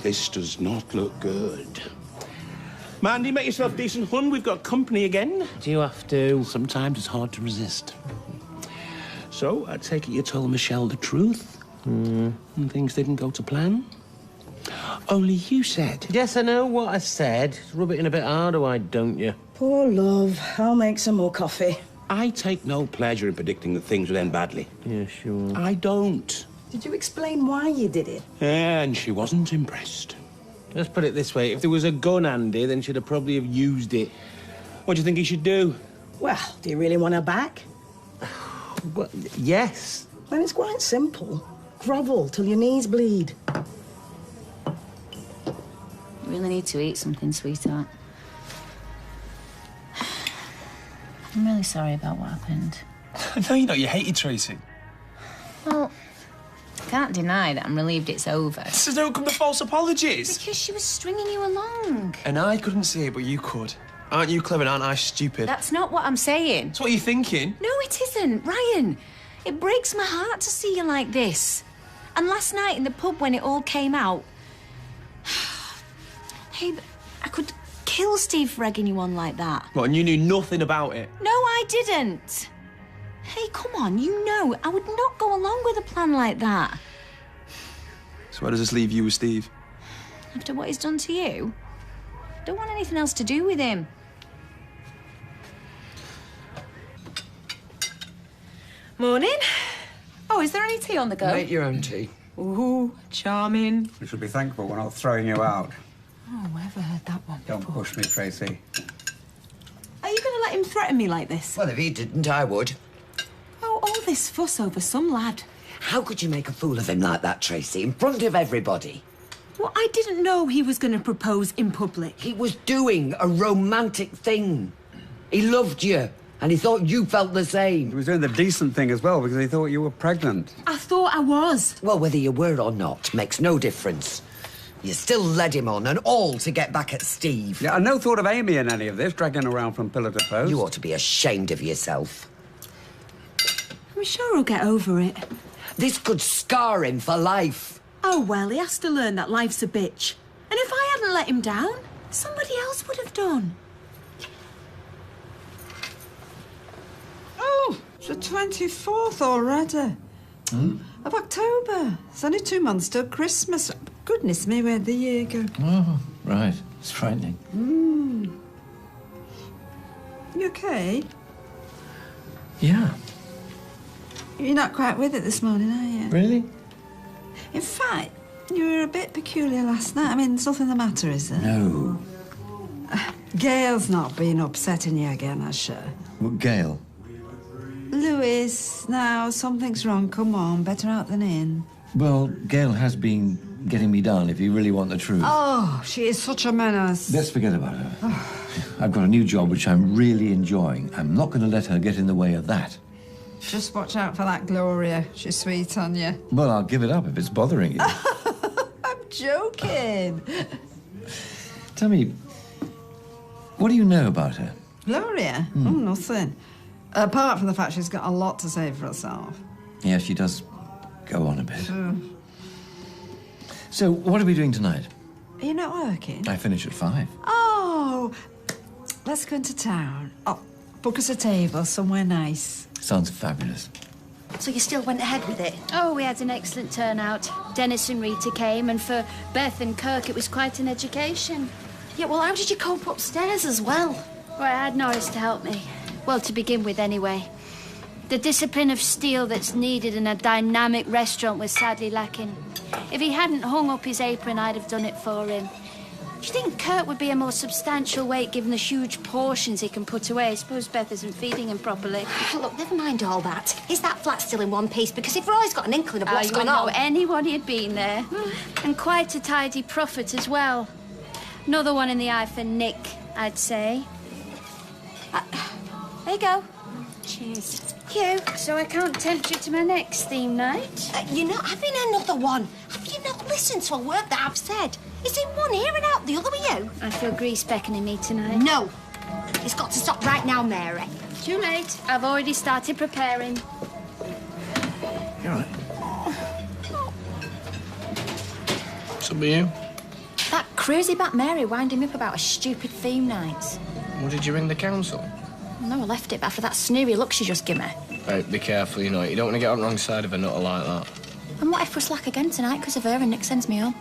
This does not look good. Mandy, make yourself decent, hun. We've got company again. Do you have to? Sometimes it's hard to resist. So, I take it you told Michelle the truth? And things didn't go to plan? Only you said. Yes, I know what I said. Rub it in a bit harder, why don't you? Poor love. I'll make some more coffee. I take no pleasure in predicting that things will end badly. Yeah, sure. I don't. Did you explain why you did it? And she wasn't impressed. Let's put it this way. If there was a gun handy, then she'd have probably have used it. What do you think he should do? Well, do you really want her back? Well, yes. Then it's quite simple. Grovel till your knees bleed. You really need to eat something, sweetheart. I'm really sorry about what happened. No, you're not. You hated Tracy. Well, I can't deny that I'm relieved it's over. So don't come to false apologies. Because she was stringing you along. And I couldn't see it, but you could. Aren't you clever and aren't I stupid? That's not what I'm saying. That's what you're thinking. No, it isn't. Ryan, it breaks my heart to see you like this. And last night in the pub when it all came out... Hey, but I could kill Steve for egging you on like that. What, and you knew nothing about it? No, I didn't. Hey, come on, you know I would not go along with a plan like that. So where does this leave you with Steve? After what he's done to you? Don't want anything else to do with him. Morning. Oh, is there any tea on the go? Make your own tea. Ooh, charming. You should be thankful we're not throwing you out. Oh, whoever heard that one before? Don't push me, Tracy. Are you going to let him threaten me like this? Well, if he didn't, I would. Oh, all this fuss over some lad. How could you make a fool of him like that, Tracy, in front of everybody? Well, I didn't know he was going to propose in public. He was doing a romantic thing. He loved you, and he thought you felt the He same. was doing the decent thing as well because he thought you were pregnant. I thought I was. Well, whether you were or not makes no difference. You still led him on, and all to get back at Steve. Yeah, and no thought of Amy in any of this, dragging her around from pillar to post. You ought to be ashamed of yourself. I'm sure he'll get over it. This could scar him for life. Oh, well, he has to learn that life's a bitch. And if I hadn't let him down, somebody else would have done. Oh, it's the 24th already. Of October. It's only 2 months till Christmas. Goodness me, where'd the year go? Oh, right. It's frightening. You okay? Yeah. You're not quite with it this morning, are you? Really? In fact, you were a bit peculiar last night. I mean, there's nothing the matter, is there? No. Gail's not been upsetting you again, has she? Well, Gail. Louis, now, something's wrong. Come on, better out than in. Well, Gail has been getting me down, if you really want the truth. Oh, she is such a menace. Let's forget about her. I've got a new job which I'm really enjoying. I'm not going to let her get in the way of that. Just watch out for that Gloria. She's sweet on you. Well, I'll give it up if it's bothering you. I'm joking. Tell me, what do you know about her? Gloria? Oh, nothing. Apart from the fact she's got a lot to say for herself. Yeah, she does go on a bit. So, what are we doing tonight? Are you not working? I finish at 5. Oh, let's go into town. Oh, book us a table somewhere nice. Sounds fabulous. So you still went ahead with it? Oh, we had an excellent turnout. Dennis and Rita came, and for Beth and Kirk, it was quite an education. Yeah, well, how did you cope upstairs as well? Well, I had Norris to help me. Well, to begin with, anyway. The discipline of steel that's needed in a dynamic restaurant was sadly lacking. If he hadn't hung up his apron, I'd have done it for him. Do you think Kurt would be a more substantial weight given the huge portions he can put away? I suppose Beth isn't feeding him properly. Look, never mind all that. Is that flat still in one piece? Because if Roy's got an inkling of what's you gone wouldn't on... know anybody had been there. And quite a tidy profit as well. Another one in the eye for Nick, I'd say. There you go. Cheers. You. So I can't tempt you to my next theme night? You're not having another one. Have you not listened to a word that I've said? Is it one ear and out the other with you? I feel grease beckoning me tonight. No. It's got to stop right now, Mary. Too late. I've already started preparing. You're right. What's up with you? crazy about Mary winding me up about a stupid theme night. Well, did you ring the council? No, I left it, but after that sneery look she just gave me. Right, be careful, you know. You don't want to get on the wrong side of a nutter like that. And what if we're slack again tonight because of her and Nick sends me home?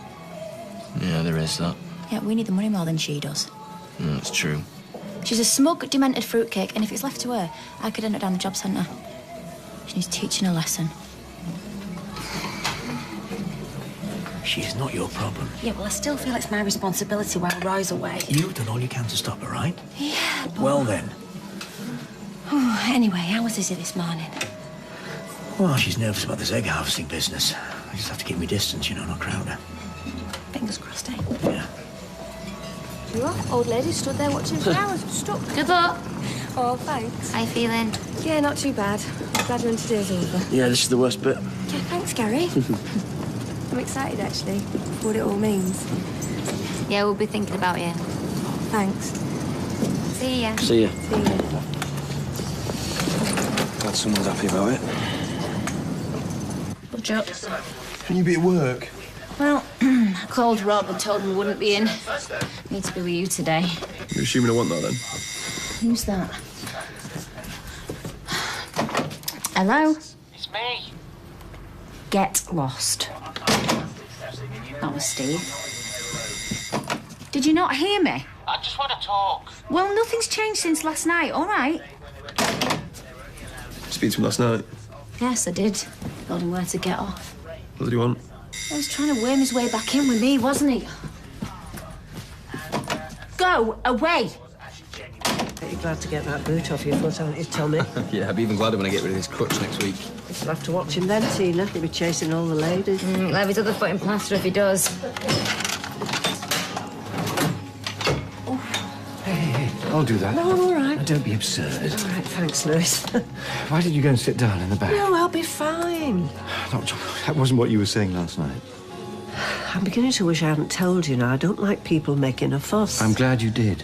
Yeah, there is that. Yeah, we need the money more than she does. It's true. She's a smug, demented fruitcake, and if it's left to her, I could end up down the job centre. She needs teaching a lesson. She's not your problem. Yeah, well, I still feel it's my responsibility while Roy's away. You've done all you can to stop her, right? Yeah, but... Well, then. Anyway, how was Izzy this morning? Well, she's nervous about this egg harvesting business. I just have to keep me distance, you know, not crowd her. Fingers crossed, eh? Yeah. You are? Old lady stood there watching flowers. Stuck. Good luck. Oh, thanks. How you feeling? Yeah, not too bad. Glad when today's over. Yeah, this is the worst bit. Yeah, thanks, Gary. I'm excited, actually, for what it all means. Yeah, we'll be thinking about you. Thanks. See ya. See ya. See ya. Glad someone's happy about it. Good job. Can you be at work? Well, I called Rob and told him we wouldn't be in. Need to be with you today. You're assuming I want that, then? Who's that? Hello? It's me. Get lost. That was Steve. Did you not hear me? I just want to talk. Well, nothing's changed since last night, all right? Speak to him last night. Yes, I did. Told him where to get off. What did he want? He was trying to worm his way back in with me, wasn't he? Go away! You're glad to get that boot off your foot, aren't you, Tommy? Yeah, I'll be even gladder when I get rid of this crutch next week. You'll have to watch him then, Tina. He'll be chasing all the ladies. He'll have his other foot in plaster if he does. Hey, I'll do that. No, all right. Don't be absurd. All right, thanks, Lewis. Why did you go and sit down in the back? No, I'll be fine. No, that wasn't what you were saying last night. I'm beginning to wish I hadn't told you now. I don't like people making a fuss. I'm glad you did.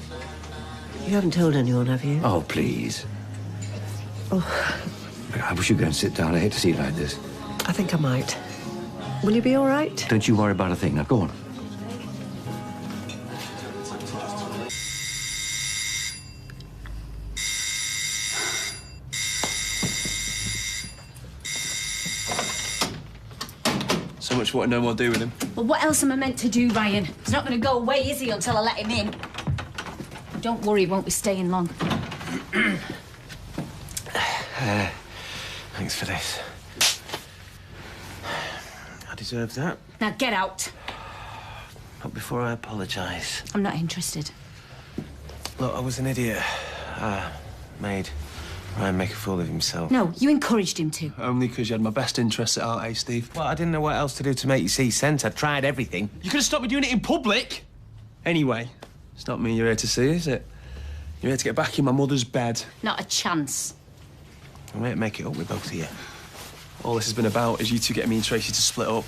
You haven't told anyone, have you? Oh, please. Oh, I wish you'd go and sit down. I hate to see you like this. I think I might. Will you be all right? Don't you worry about a thing. Now, go on. So much for what I know more do with him. Well, what else am I meant to do, Ryan? He's not going to go away, is he, until I let him in? Don't worry, he won't be staying long. Thanks for this. I deserve that. Now get out. Not before I apologise. I'm not interested. Look, I was an idiot. Made Ryan make a fool of himself. No, you encouraged him to. Only because you had my best interests at heart, eh, Steve? Well, I didn't know what else to do to make you see sense. I'd tried everything. You could have stopped me doing it in public. Anyway, it's not me you're here to see, is it? You're here to get back in my mother's bed. Not a chance. I might make it up with both of you. All this has been about is you two getting me and Tracy to split up.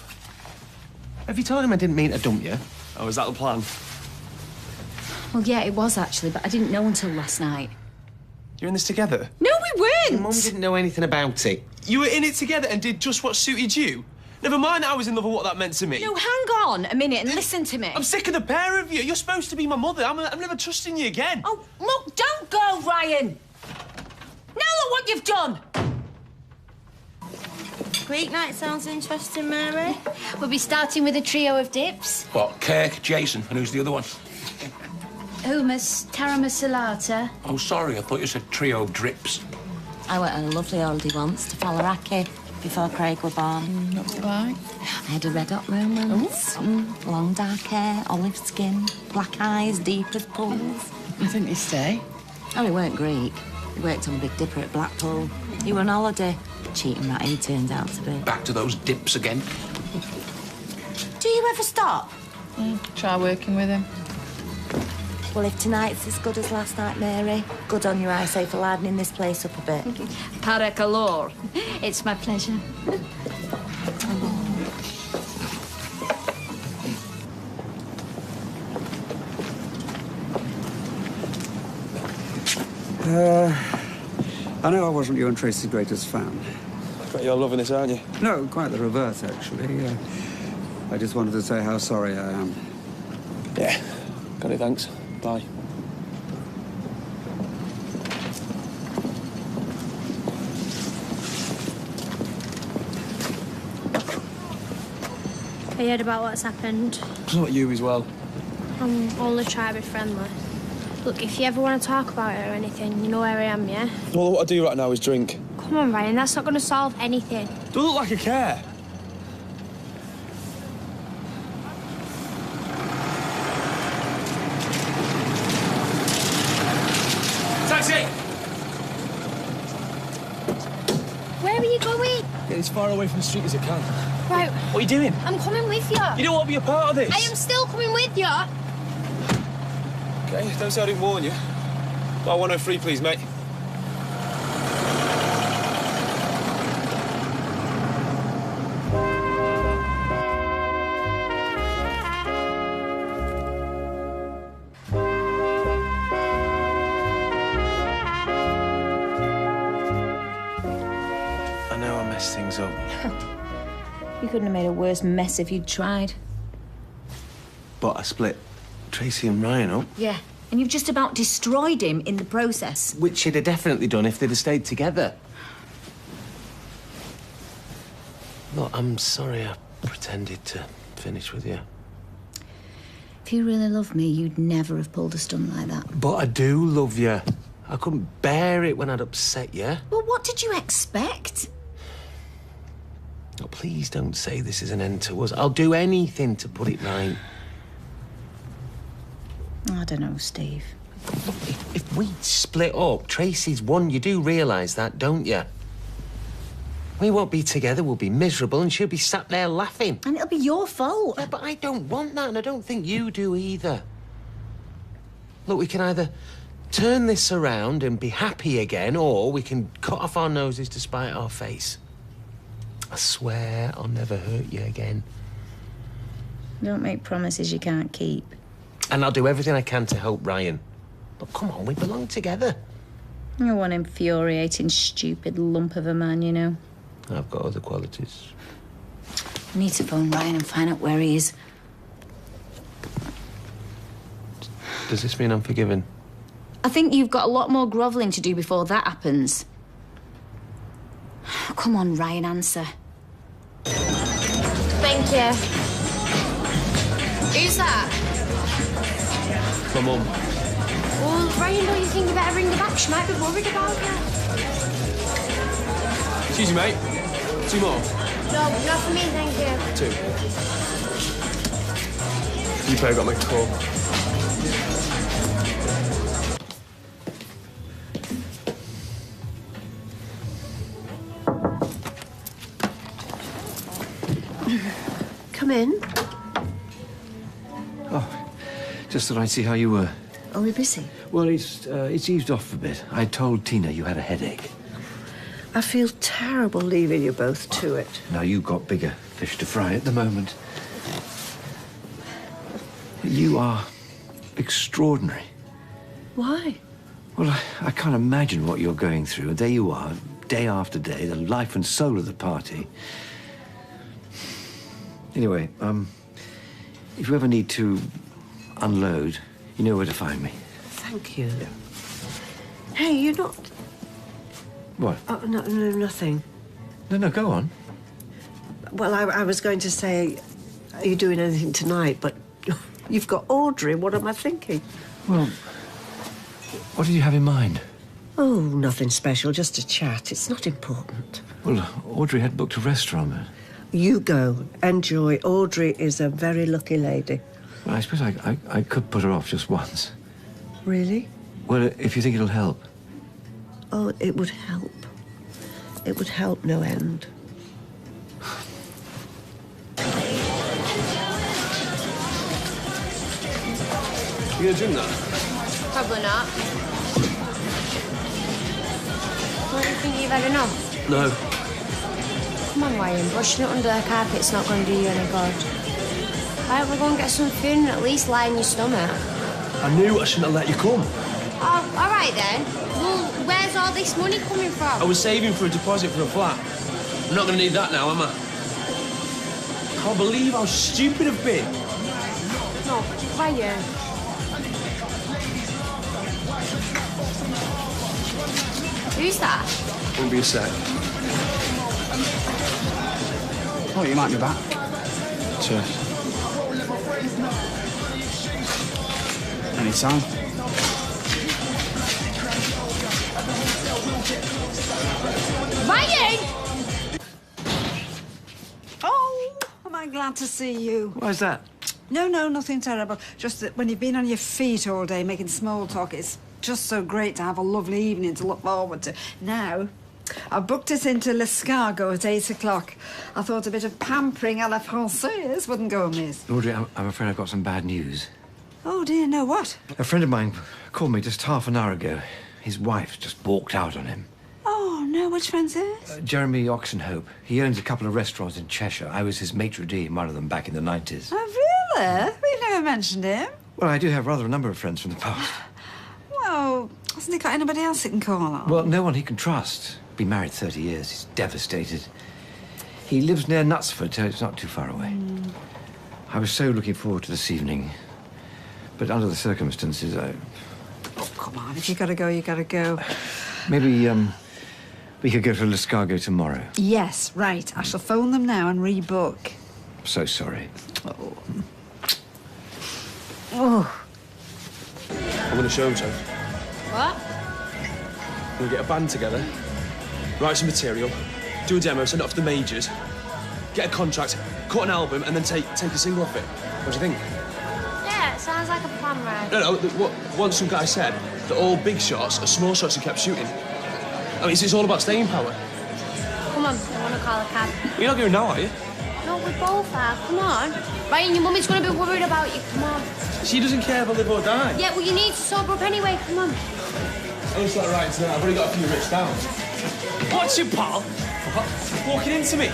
Have you told him I didn't mean to dump you? Oh, is that the plan? Well, yeah, it was actually, but I didn't know until last night. You're in this together? No, we weren't! Your Mum didn't know anything about it. You were in it together and did just what suited you? Never mind that I was in love and what that meant to me. No, hang on a minute and listen to me. I'm sick of the pair of you. You're supposed to be my mother. I'm never trusting you again. Oh, look, don't go, Ryan! Now look what you've done! Greek night sounds interesting, Mary. We'll be starting with a trio of dips. What, cake, Jason, and who's the other one? Hummus, taramasalata. Oh, sorry, I thought you said trio of drips. I went on a lovely holiday once to Fallaraki before Craig were born. Not right. I had a red hot romance. Long dark hair, olive skin, black eyes, deep as pools. You think they stay? Oh, he weren't Greek. He worked on the Big Dipper at Blackpool. He were on holiday. Cheating rat he turned out to be. Back to those dips again. Do you ever stop? Try working with him. Well, if tonight's as good as last night, Mary, good on you, I say, for livening this place up a bit. Para calor. It's my pleasure. I know I wasn't you and Tracy's greatest fan. Bet you're loving this, aren't you? No, quite the reverse, actually. I just wanted to say how sorry I am. Yeah, Got it, thanks. Bye. I heard about what's happened. So about you as well. I'm only trying to be friendly. Look, if you ever want to talk about it or anything, you know where I am, yeah? Well, what I do right now is drink. Come on, Ryan, that's not going to solve anything. Do I look like I care? Taxi! Where are you going? Get as far away from the street as I can. Right. What are you doing? I'm coming with you. You don't want to be a part of this? I am still coming with you. Okay, don't say I didn't warn you. Bar 103, please, mate. I know I messed things up. You couldn't have made a worse mess if you'd tried. But I split Tracy and Ryan up. Yeah, and you've just about destroyed him in the process. Which he'd have definitely done if they'd have stayed together. Look, I'm sorry I pretended to finish with you. If you really loved me, you'd never have pulled a stunt like that. But I do love you. I couldn't bear it when I'd upset you. Well, what did you expect? Oh, please don't say this is an end to us. I'll do anything to put it right. I don't know, Steve. If we split up, Tracy's won. You do realise that, don't you? We won't be together, we'll be miserable, and she'll be sat there laughing. And it'll be your fault. Yeah, but I don't want that, and I don't think you do either. Look, we can either turn this around and be happy again, or we can cut off our noses to spite our face. I swear I'll never hurt you again. Don't make promises you can't keep. And I'll do everything I can to help Ryan. But come on, we belong together. You're one infuriating, stupid lump of a man, you know. I've got other qualities. I need to phone Ryan and find out where he is. Does this mean I'm forgiven? I think you've got a lot more grovelling to do before that happens. Come on, Ryan, answer. Thank you. Who's that? My mum. Well, Ryan, don't you think you better ring her back? She might be worried about you. Excuse me, mate. 2 more? No, not for me, thank you. 2. You better got my call. Come in. Oh, just thought I'd see how you were. Are we busy? Well, it's eased off a bit. I told Tina you had a headache. I feel terrible leaving you both to it. Now, you've got bigger fish to fry at the moment. You are extraordinary. Why? Well, I can't imagine what you're going through. There you are, day after day, the life and soul of the party. Anyway, if you ever need to unload, you know where to find me. Thank you. Yeah. Hey, you're not... What? Oh, no, nothing. No, go on. Well, I was going to say, are you doing anything tonight? But you've got Audrey. What am I thinking? Well, what did you have in mind? Oh, nothing special, just a chat. It's not important. Well, Audrey had booked a restaurant. You go. Enjoy. Audrey is a very lucky lady. Well, I suppose I could put her off just once. Really? Well, if you think it'll help. Oh, it would help. It would help no end. You gonna drink that? Probably not. Don't you think you've had enough? No. Come on, Ryan, brushing it under the carpet's not going to do you any good. Why don't we go and get some food and at least lie in your stomach? I knew I shouldn't have let you come. Oh, all right then. Well, where's all this money coming from? I was saving for a deposit for a flat. I'm not going to need that now, am I? Can't believe how stupid I've been. No, Ryan. Who's that? Won't be a sec. Oh, you might be back. Cheers. Anytime. Ryan! Oh, am I glad to see you. Why's that? No, nothing terrible. Just that when you've been on your feet all day making small talk, it's just so great to have a lovely evening to look forward to. Now, I've booked us into L'Escargot at 8 o'clock. I thought a bit of pampering à la Française wouldn't go amiss. Audrey, I'm afraid I've got some bad news. Oh, dear, no, what? A friend of mine called me just half an hour ago. His wife just walked out on him. Oh, no, which friend's this? Jeremy Oxenhope. He owns a couple of restaurants in Cheshire. I was his maitre d' in one of them back in the 90s. Oh, really? We've never mentioned him. Well, I do have rather a number of friends from the past. Well, hasn't he got anybody else he can call on? Well, no one he can trust. Been married 30 years. He's devastated. He lives near Knutsford, so it's not too far away. I was so looking forward to this evening. But under the circumstances, Oh, come on. If you gotta go, you gotta go. Maybe, we could go to L'Escargot tomorrow. Yes, right. I shall phone them now and rebook. I'm so sorry. Oh. I'm going to show him something. What? We'll get a band together, write some material, do a demo, send it off to the majors, get a contract, cut an album, and then take a single off it. What do you think? Yeah, it sounds like a plan, Ryan. No, once some guy said that all big shots are small shots he kept shooting. I mean, it's all about staying power. Come on, I want to call a cab. You're not going now, are you? No, we both are. Come on. Ryan, your mummy's going to be worried about you. Come on. She doesn't care if I live or die. Yeah, well, you need to sober up anyway. Come on. Oh, it's like right tonight. I've already got a few rich down. What's your pal? What? Walking into me?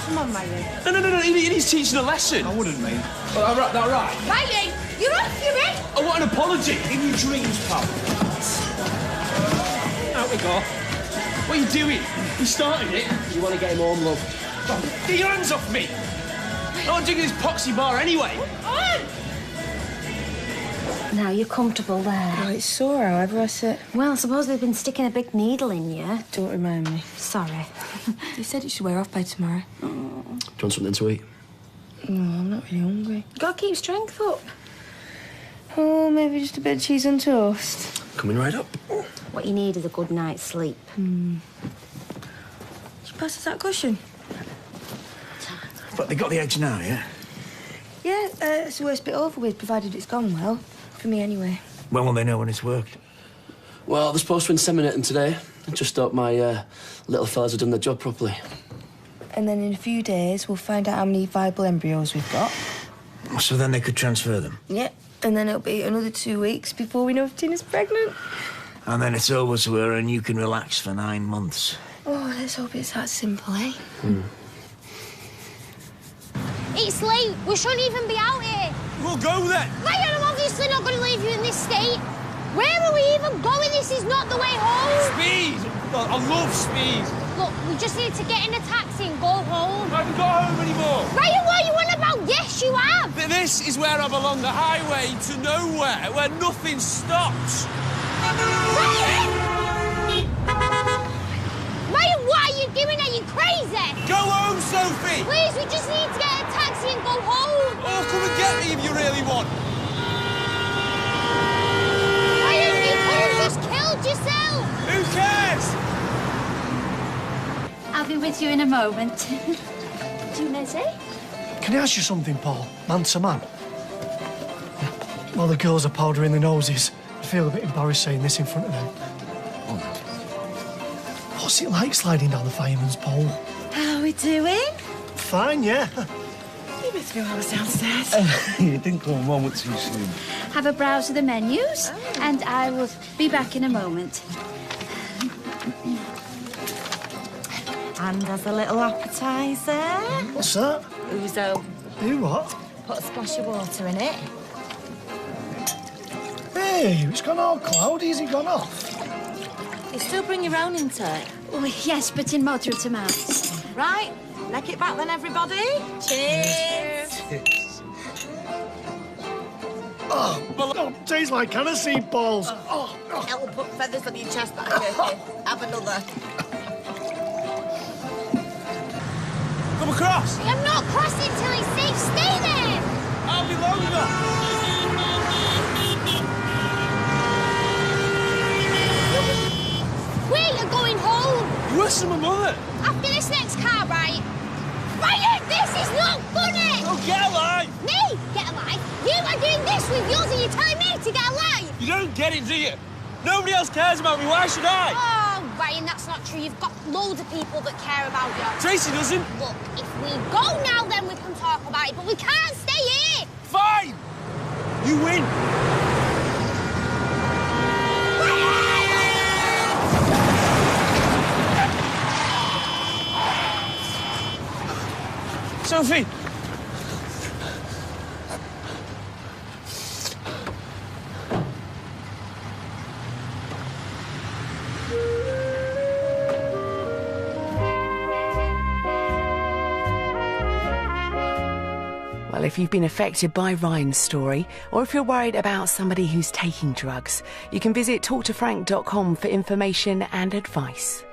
Come on, Ryan. No. He's teaching a lesson. I wouldn't mean. That right? Ryan, you're off your head. I want an apology. In your dreams, pal. Out we go. What are you doing? You started it. You want to get him home, love? Get your hands off me! I want to drink this poxy bar anyway. Now you're comfortable there. Oh, it's sore, however, I sit. Well, I suppose they've been sticking a big needle in you. Don't remind me. Sorry. They said you should wear off by tomorrow. Do you want something to eat? No, I'm not really hungry. Gotta keep strength up. Oh, maybe just a bit of cheese on toast. Coming right up. What you need is a good night's sleep. Did you pass us that cushion? But they got the eggs now, yeah? Yeah, it's the worst bit over with, provided it's gone well. For me, anyway. When will they know when it's worked? Well, they're supposed to inseminate them today. I just thought my little fellas had done their job properly. And then in a few days, we'll find out how many viable embryos we've got. So then they could transfer them. Yeah, and then it'll be another 2 weeks before we know if Tina's pregnant. And then it's over to her and you can relax for 9 months. Oh, let's hope it's that simple, eh? It's late. We shouldn't even be out here. We'll go then. Ryan, I'm obviously not going to leave you in this state. Where are we even going? This is not the way home. Speed! I love speed. Look, we just need to get in a taxi and go home. I haven't got home anymore. Ryan, what are you on about? Yes, you have. This is where I belong, the highway to nowhere, where nothing stops. Ryan! Ryan, what are you doing? Are you crazy? Go home, Sophie! Please, we just need to get a taxi and go home. Oh, come and get me if you really want. Ryan, you could have just killed yourself. Who cares? I'll be with you in a moment. Do Lizzie? Can I ask you something, Paul? Man to man. While the girls are powdering their noses, I feel a bit embarrassed saying this in front of them. What's it like sliding down the fireman's pole? How are we doing? Fine, yeah. You been through hours downstairs. You didn't come a moment too soon. Have a browse of the menus, and I will be back in a moment. And as a little appetizer... What's that? Ouzo. Do what? Put a splash of water in it. Hey, it's gone all cloudy. Has it gone off? You still bring your own into it? Oh, yes, but in moderate amounts. Right, neck it back then, everybody. Cheers. Oh, tastes like aniseed balls. I'll put feathers on your chest back here. Have another. Come across. I'm not crossing till he's safe. Stay there. I'll be longer. Wait, you're going home. You worse than my mother. After this next car ride. Ryan, this is not funny. Oh, get alive. Me? Get alive? You are doing this with yours and you're telling me to get alive. You don't get it, do you? Nobody else cares about me. Why should I? Oh, Ryan, that's not true. You've got loads of people that care about you. Tracy doesn't. Look, if we go now, then we can talk about it, but we can't stay here. Fine. You win. Sophie! Well, if you've been affected by Ryan's story, or if you're worried about somebody who's taking drugs, you can visit talktofrank.com for information and advice.